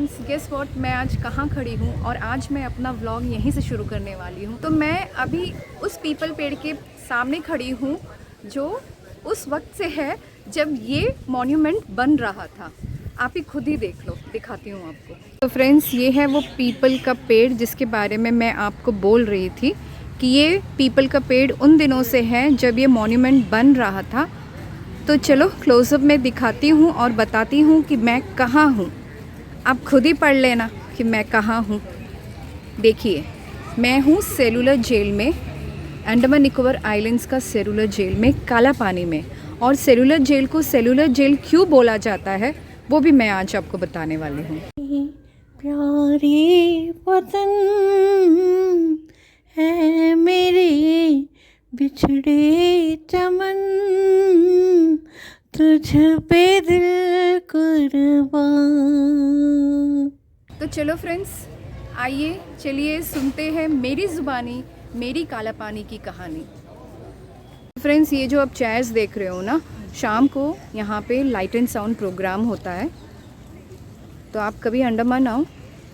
Friends, guess what, मैं आज कहाँ खड़ी हूँ और आज मैं अपना व्लॉग यहीं से शुरू करने वाली हूँ। तो मैं अभी उस पीपल पेड़ के सामने खड़ी हूँ जो उस वक्त से है जब ये मॉन्यूमेंट बन रहा था। आप ही खुद ही देख लो, दिखाती हूँ आपको। तो फ्रेंड्स, ये है वो पीपल का पेड़ जिसके बारे में मैं आपको बोल रही थी कि ये पीपल का पेड़ उन दिनों से है जब ये मॉन्यूमेंट बन रहा था। तो चलो क्लोजअप में दिखाती हूँ और बताती हूँ कि मैं कहाँ हूँ। आप खुद ही पढ़ लेना कि मैं कहाँ हूँ। देखिए, मैं हूँ सेलुलर जेल में, अंडमान निकोबार आइलैंड्स का सेलुलर जेल में, काला पानी में। और सेलुलर जेल को सेलुलर जेल क्यों बोला जाता है वो भी मैं आज आपको बताने वाली हूँ। प्यारे वतन है मेरे बिछड़े चमन, तुझ पे दिल कुर्बान। तो चलो फ्रेंड्स, आइए चलिए सुनते हैं मेरी ज़ुबानी, मेरी काला पानी की कहानी। फ्रेंड्स, ये जो आप चेयर्स देख रहे हो ना, शाम को यहाँ पे लाइट एंड साउंड प्रोग्राम होता है। तो आप कभी अंडमान आओ,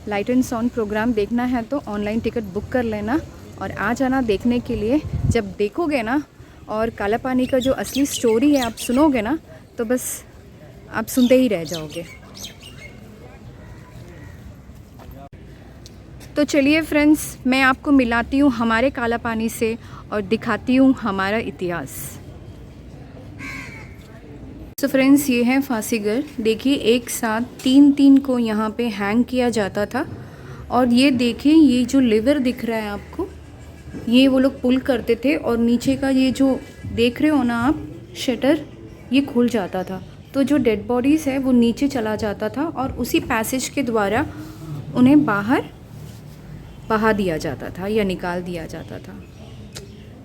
लाइट एंड साउंड प्रोग्राम देखना है तो ऑनलाइन टिकट बुक कर लेना और आ जाना देखने के लिए। जब देखोगे ना और काला पानी का जो असली स्टोरी है आप सुनोगे ना, तो बस आप सुनते ही रह जाओगे। तो चलिए फ्रेंड्स, मैं आपको मिलाती हूँ हमारे काला पानी से और दिखाती हूँ हमारा इतिहास। तो फ्रेंड्स, ये है फांसीगर। देखिए, एक साथ तीन तीन को यहाँ पे हैंग किया जाता था। और ये देखिए, ये जो लिवर दिख रहा है आपको, ये वो लोग पुल करते थे और नीचे का ये जो देख रहे हो ना आप शटर, ये खुल जाता था। तो जो डेड बॉडीज़ है वो नीचे चला जाता था और उसी पैसेज के द्वारा उन्हें बाहर बहा दिया जाता था या निकाल दिया जाता था।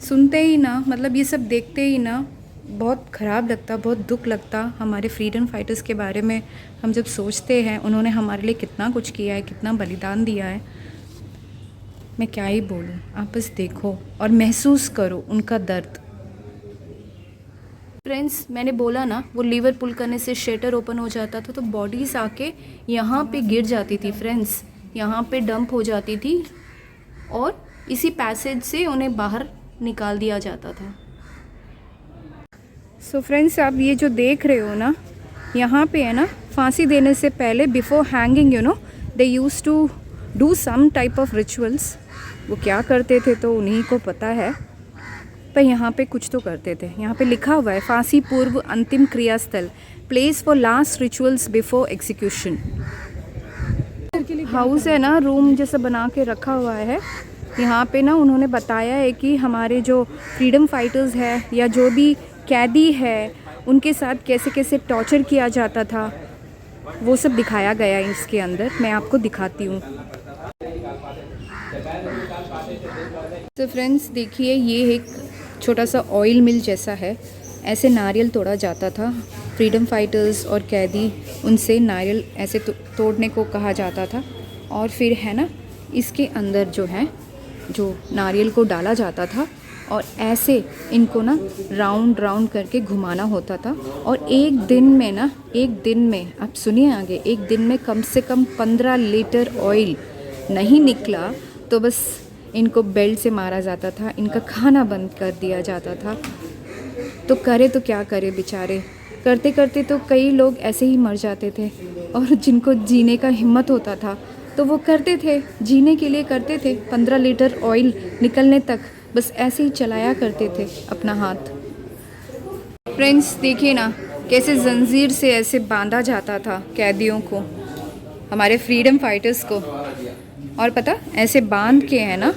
सुनते ही ना, मतलब ये सब देखते ही ना बहुत ख़राब लगता, बहुत दुख लगता। हमारे फ्रीडम फाइटर्स के बारे में हम जब सोचते हैं, उन्होंने हमारे लिए कितना कुछ किया है, कितना बलिदान दिया है। मैं क्या ही बोलूँ, आप बस देखो और महसूस करो उनका दर्द। फ्रेंड्स, मैंने बोला ना, वो लीवर पुल करने से शटर ओपन हो जाता था तो बॉडीज़ आके यहाँ पे गिर जाती थी फ्रेंड्स, यहाँ पे डंप हो जाती थी और इसी पैसेज से उन्हें बाहर निकाल दिया जाता था। सो फ्रेंड्स, आप ये जो देख रहे हो ना, यहाँ पे है ना, फांसी देने से पहले before hanging you know they used to do some type of rituals. वो क्या करते थे तो उन्हीं को पता है, पर यहाँ पे कुछ तो करते थे। यहाँ पे लिखा हुआ है, फांसी पूर्व अंतिम क्रियास्थल, place for last rituals before execution. House है ना, रूम जैसा बना के रखा हुआ है। यहाँ पे ना उन्होंने बताया है कि हमारे जो फ्रीडम फाइटर्स है या जो भी कैदी है उनके साथ कैसे कैसे टॉर्चर किया जाता था, वो सब दिखाया गया है इसके अंदर। मैं आपको दिखाती हूँ। तो फ्रेंड्स देखिए, ये एक छोटा सा ऑयल मिल जैसा है। ऐसे नारियल तोड़ा जाता था। फ्रीडम फाइटर्स और कैदी, उनसे नारियल ऐसे तोड़ने को कहा जाता था। और फिर है ना, इसके अंदर जो है, जो नारियल को डाला जाता था और ऐसे इनको ना राउंड राउंड करके घुमाना होता था। और एक दिन में ना, एक दिन में, आप सुनिए आगे, एक दिन में कम से कम 15 लीटर ऑयल नहीं निकला तो बस इनको बेल्ट से मारा जाता था, इनका खाना बंद कर दिया जाता था। तो करे तो क्या करे बेचारे, करते करते तो कई लोग ऐसे ही मर जाते थे। और जिनको जीने का हिम्मत होता था तो वो करते थे, जीने के लिए करते थे। 15 लीटर ऑयल निकलने तक बस ऐसे ही चलाया करते थे अपना हाथ। फ्रेंड्स देखिए ना, कैसे जंजीर से ऐसे बांधा जाता था कैदियों को, हमारे फ्रीडम फाइटर्स को। और पता, ऐसे बांध के है ना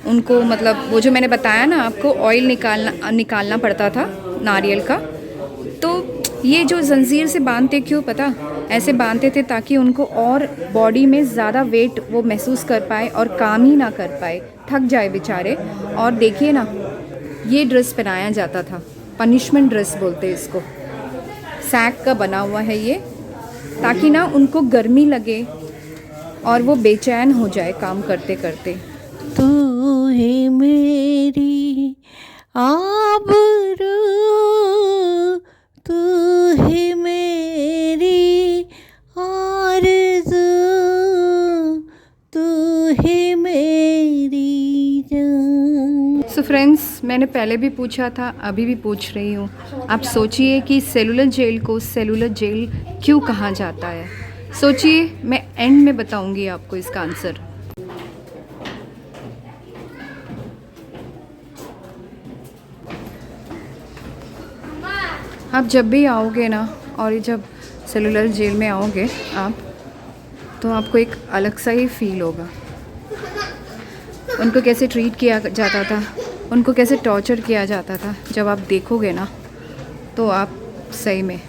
उनको, मतलब वो जो मैंने बताया ना आपको, ऑयल निकालना पड़ता था नारियल का। तो ये जो जंजीर से बांधते क्यों पता, ऐसे बांधते थे ताकि उनको और बॉडी में ज़्यादा वेट वो महसूस कर पाए और काम ही ना कर पाए, थक जाए बेचारे। और देखिए ना, ये ड्रेस पहनाया जाता था, पनिशमेंट ड्रेस बोलते हैं इसको। सैक का बना हुआ है ये, ताकि ना उनको गर्मी लगे और वो बेचैन हो जाए काम करते करते। तू है मेरी आबरू, तू है मेरी आरज़ू, फ्रेंड्स, मैंने पहले भी पूछा था, अभी भी पूछ रही हूँ। आप सोचिए कि सेलुलर जेल को सेलुलर जेल क्यों कहा जाता है? सोचिए, मैं एंड में बताऊँगी आपको इसका आंसर। आप जब भी आओगे ना, और ये जब सेलुलर जेल में आओगे आप, तो आपको एक अलग सा ही फील होगा। उनको कैसे ट्रीट किया जाता था, उनको कैसे टॉर्चर किया जाता था, जब आप देखोगे ना तो आप सही में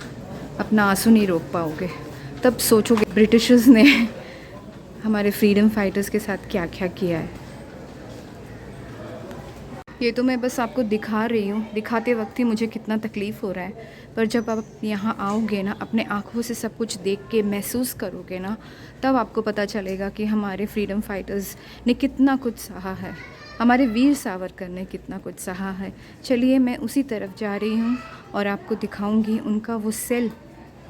अपना आंसू नहीं रोक पाओगे। तब सोचोगे ब्रिटिशर्स ने हमारे फ्रीडम फाइटर्स के साथ क्या क्या किया है। ये तो मैं बस आपको दिखा रही हूँ, दिखाते वक्त ही मुझे कितना तकलीफ़ हो रहा है, पर जब आप यहाँ आओगे ना, अपने आँखों से सब कुछ देख के महसूस करोगे ना, तब आपको पता चलेगा कि हमारे फ्रीडम फाइटर्स ने कितना कुछ सहा है, हमारे वीर सावरकर ने कितना कुछ सहा है। चलिए, मैं उसी तरफ जा रही हूँ और आपको दिखाऊँगी उनका वो सेल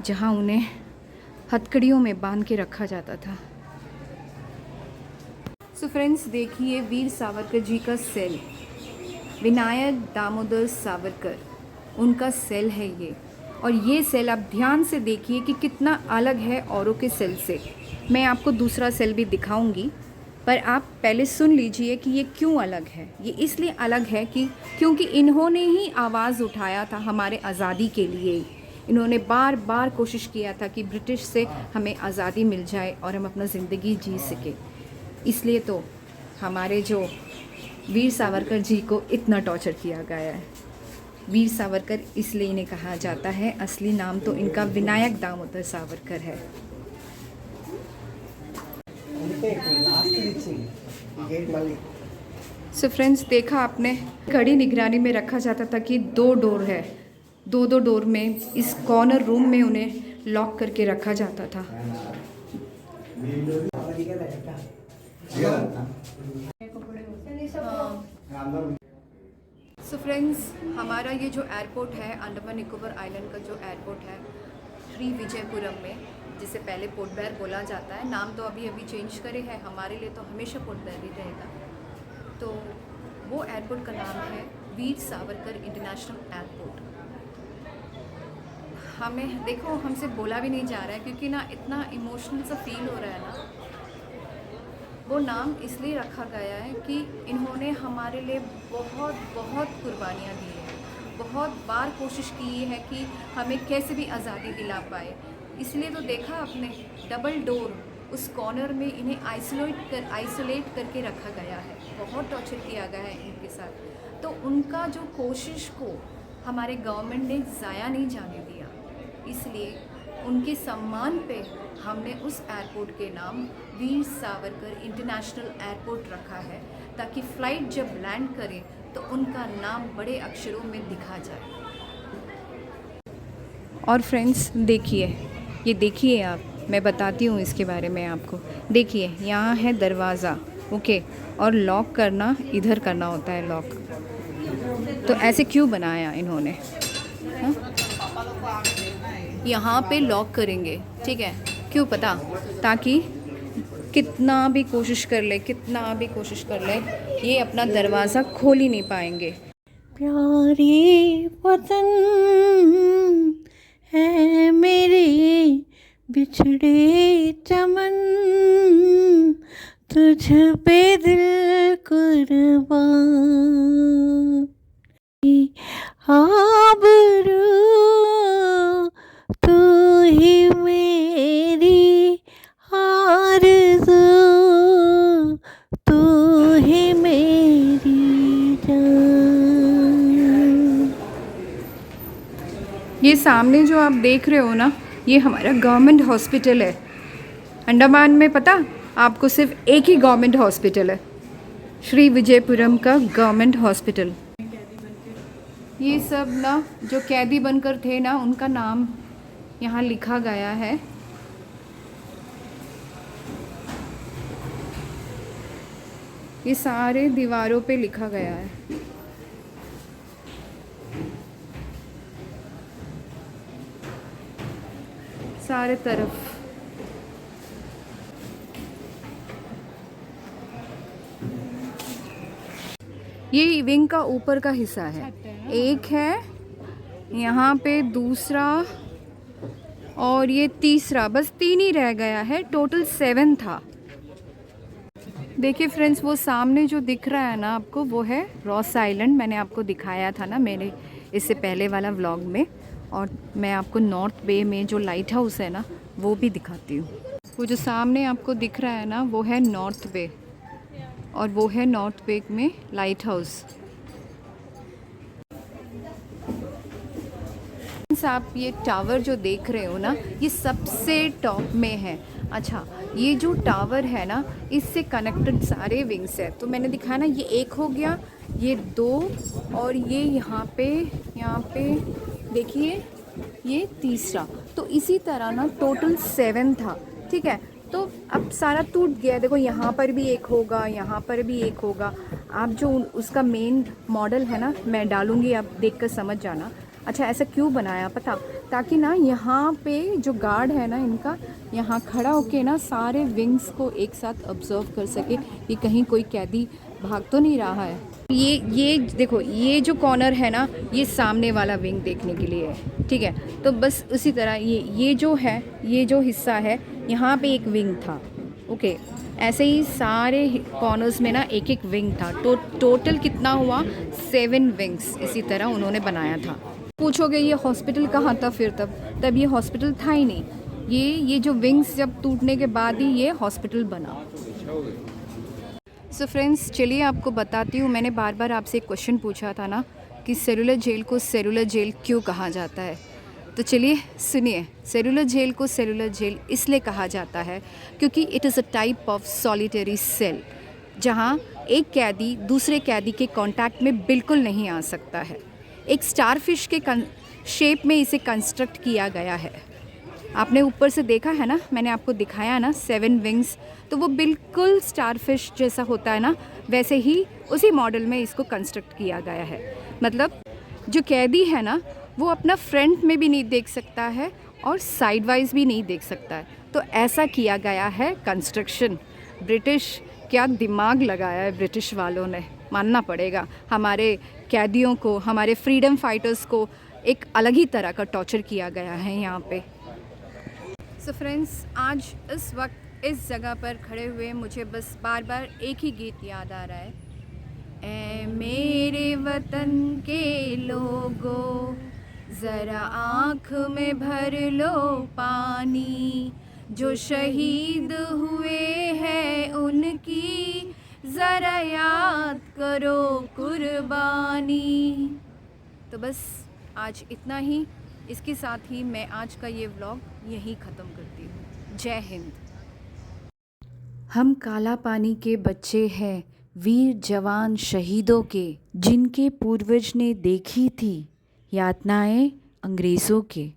जहाँ उन्हें हथकड़ियों में बांध के रखा जाता था। सो फ्रेंड्स, देखिए वीर सावरकर जी का सेल, विनायक दामोदर सावरकर, उनका सेल है ये। और ये सेल आप ध्यान से देखिए कि कितना अलग है औरों के सेल से। मैं आपको दूसरा सेल भी दिखाऊंगी, पर आप पहले सुन लीजिए कि ये क्यों अलग है। ये इसलिए अलग है कि क्योंकि इन्होंने ही आवाज़ उठाया था हमारे आज़ादी के लिए। इन्होंने बार बार कोशिश किया था कि ब्रिटिश से हमें आज़ादी मिल जाए और हम अपना ज़िंदगी जी सके। इसलिए तो हमारे जो वीर सावरकर जी को इतना टॉर्चर किया गया है। वीर सावरकर इसलिए इन्हें कहा जाता है, असली नाम तो इनका विनायक दामोदर सावरकर है। सो फ्रेंड्स, देखा आपने, कड़ी निगरानी में रखा जाता था कि 2 डोर है, 2 डोर में इस कॉर्नर रूम में उन्हें लॉक करके रखा जाता था। सो फ्रेंड्स, हमारा ये जो एयरपोर्ट है, अंडमान निकोबार आइलैंड का जो एयरपोर्ट है श्री विजयपुरम में, जिसे पहले पोर्ट ब्लेयर बोला जाता है, नाम तो अभी चेंज करे है, हमारे लिए तो हमेशा पोर्ट ब्लेयर ही रहेगा। तो वो एयरपोर्ट का नाम है वीर सावरकर इंटरनेशनल एयरपोर्ट। हमें देखो, हमसे बोला भी नहीं जा रहा है क्योंकि ना इतना इमोशनल सा फील हो रहा है ना। वो नाम इसलिए रखा गया है कि इन्होंने हमारे लिए बहुत बहुत कुर्बानियाँ दी हैं, बहुत बार कोशिश की है कि हमें कैसे भी आज़ादी दिला पाए। इसलिए तो देखा आपने, डबल डोर उस कॉर्नर में इन्हें आइसोलेट करके रखा गया है, बहुत टॉर्चर किया गया है इनके साथ। तो उनका जो कोशिश को हमारे गवर्नमेंट ने ज़ाया नहीं जाने दिया, इसलिए उनके सम्मान पे हमने उस एयरपोर्ट के नाम वीर सावरकर इंटरनेशनल एयरपोर्ट रखा है, ताकि फ़्लाइट जब लैंड करे तो उनका नाम बड़े अक्षरों में दिखा जाए। और फ्रेंड्स देखिए, ये देखिए आप, मैं बताती हूँ इसके बारे में आपको। देखिए, यहाँ है दरवाज़ा, ओके, और लॉक करना इधर करना होता है लॉक। तो ऐसे क्यों बनाया इन्होंने? हाँ? यहाँ पे लॉक करेंगे, ठीक है, क्यों पता? ताकि कितना भी कोशिश कर ले, ये अपना दरवाज़ा खोल ही नहीं पाएंगे। प्यारे वतन है मेरे, बिछड़े चमन, तुझ पे दिल कुर्बान, आबरू तू ही मेरी आरज़ू, तू ही मेरी जान। ये सामने जो आप देख रहे हो ना, ये हमारा गवर्नमेंट हॉस्पिटल है। अंडमान में पता आपको सिर्फ एक ही गवर्नमेंट हॉस्पिटल है, श्री विजयपुरम का गवर्नमेंट हॉस्पिटल। ये सब ना जो कैदी बनकर थे ना, उनका नाम यहाँ लिखा गया है। ये सारे दीवारों पे लिखा गया है। सारे तरफ। ये विंग का ऊपर का हिस्सा है, एक है यहाँ पे, दूसरा और ये तीसरा, बस 3 ही रह गया है, टोटल 7 था। देखिए फ्रेंड्स, वो सामने जो दिख रहा है ना आपको, वो है रॉस आइलैंड। मैंने आपको दिखाया था ना मेरे इससे पहले वाला व्लॉग में। और मैं आपको नॉर्थ बे में जो लाइट हाउस है ना वो भी दिखाती हूँ। वो जो सामने आपको दिख रहा है ना वो है नॉर्थ बे, और वो है नॉर्थ बे में लाइट हाउस। आप ये टावर जो देख रहे हो ना, ये सबसे टॉप में है। अच्छा, ये जो टावर है ना, इससे कनेक्टेड सारे विंग्स है। तो मैंने दिखाया ना, ये एक हो गया, ये 2, और ये यहाँ पे देखिए ये तीसरा। तो इसी तरह ना टोटल 7 था, ठीक है। तो अब सारा टूट गया। देखो यहाँ पर भी एक होगा, यहाँ पर भी एक होगा। आप जो उसका मेन मॉडल है ना, मैं डालूँगी, आप देख कर समझ जाना। अच्छा, ऐसा क्यों बनाया पता? ताकि ना यहाँ पे जो गार्ड है ना इनका, यहाँ खड़ा होके ना सारे विंग्स को एक साथ ऑब्जर्व कर सके कि कहीं कोई कैदी भाग तो नहीं रहा है। ये देखो, ये जो कॉर्नर है ना, ये सामने वाला विंग देखने के लिए है, ठीक है। तो बस उसी तरह ये जो है, ये जो हिस्सा है, यहाँ पे एक विंग था, ओके। ऐसे ही सारे कॉर्नर्स में ना एक एक विंग था। टोटल कितना हुआ? 7 विंग्स इसी तरह उन्होंने बनाया था। पूछोगे ये हॉस्पिटल कहाँ था फिर? तब ये हॉस्पिटल था ही नहीं। ये जो विंग्स जब टूटने के बाद ही ये हॉस्पिटल बना। सो फ्रेंड्स, चलिए आपको बताती हूँ। मैंने बार बार आपसे एक क्वेश्चन पूछा था ना कि सेलुलर जेल को सेलुलर जेल क्यों कहा जाता है। तो चलिए सुनिए। सेलुलर जेल को सेलुलर जेल इसलिए कहा जाता है क्योंकि it is a type of solitary cell, जहाँ एक कैदी दूसरे कैदी के कांटेक्ट में बिल्कुल नहीं आ सकता है। एक स्टारफिश के शेप में इसे कंस्ट्रक्ट किया गया है। आपने ऊपर से देखा है ना, मैंने आपको दिखाया ना 7 विंग्स, तो वो बिल्कुल स्टारफिश जैसा होता है ना, वैसे ही उसी मॉडल में इसको कंस्ट्रक्ट किया गया है। मतलब जो कैदी है ना, वो अपना फ्रंट में भी नहीं देख सकता है और साइड वाइज भी नहीं देख सकता है। तो ऐसा किया गया है कंस्ट्रक्शन। ब्रिटिश, क्या दिमाग लगाया है ब्रिटिश वालों ने, मानना पड़ेगा। हमारे कैदियों को, हमारे फ्रीडम फाइटर्स को एक अलग ही तरह का टॉर्चर किया गया है यहाँ पे। सो फ्रेंड्स, आज इस वक्त इस जगह पर खड़े हुए मुझे बस बार बार एक ही गीत याद आ रहा है। ऐ मेरे वतन के लोगों, ज़रा आँख में भर लो पानी, जो शहीद हुए हैं उनकी ज़रा याद करो कुर्बानी। तो बस आज इतना ही। इसके साथ ही मैं आज का ये व्लॉग यहीं ख़त्म करती हूँ। जय हिंद। हम काला पानी के बच्चे हैं, वीर जवान शहीदों के, जिनके पूर्वज ने देखी थी यातनाएं अंग्रेज़ों के।